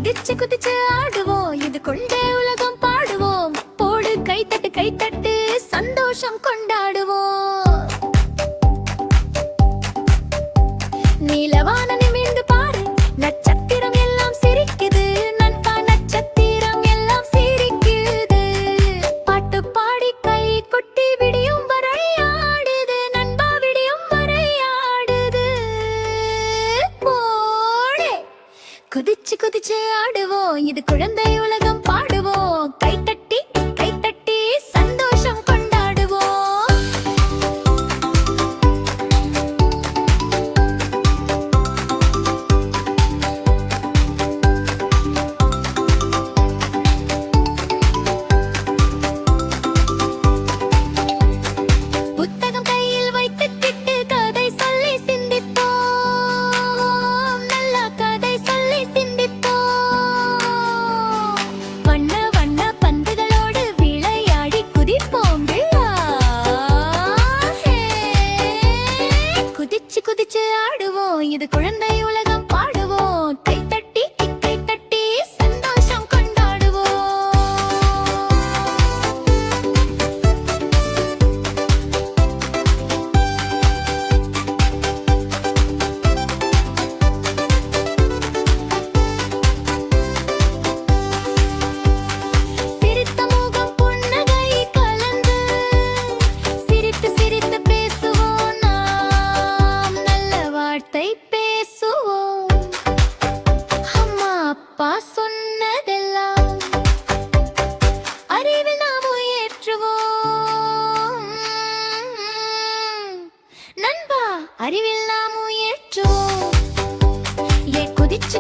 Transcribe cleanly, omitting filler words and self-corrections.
குதிச்சு குதிச்சு ஆடுவோம், இது கொண்டே உலகம் பாடுவோம். போடு கைத்தட்டு கைத்தட்டு சந்தோஷம் கொண்டாடுவோம். நீலவான நிமிர்ந்து பாரு, நட்சத்திரம் எல்லாம் சிரிக்குது. நண்பா நட்சத்திரம் எல்லாம் சிரிக்குது. பாட்டு பாடி கை கொட்டி விடியும் வரை ஆடுது. நண்பா விடியும் வரை ஆடுது. போடு குதிச்சு குதிச்சு ஆடுவோம், இது குழந்தை உலகம் பாடுவோம். கைத்தட்டி கைத்தட்டி சந்தோஷம் கொண்டாடுவோம். புத்தகம் கையில் வைத்துக்கிட்டு கதை சொல்லி சிந்திப்போம். நல்ல கதை சொல்லி சிந்திப்போம். வண்ண வண்ண பந்துகளோடு விளையாடி குதிப்போம். குதிச்சு குதிச்சு ஆடுவோம், இது குழந்தை உலகம் பாடுவோம். கைத்தட்டி கைத்தட்டி சந்தோஷம் கொண்டாடுவோம். சிரித்த முகம் புன்னகை கலந்து சிரித்து சிரித்து பேசுவோம். நாம் நல்ல வார்த்தை பேசுவோம். அம்மா அப்பா சொன்னதெல்லாம் அறிவில் நாம் உயற்றுவோம். நண்பா அறிவில் நாம் உயற்றுவோம். குதிச்சு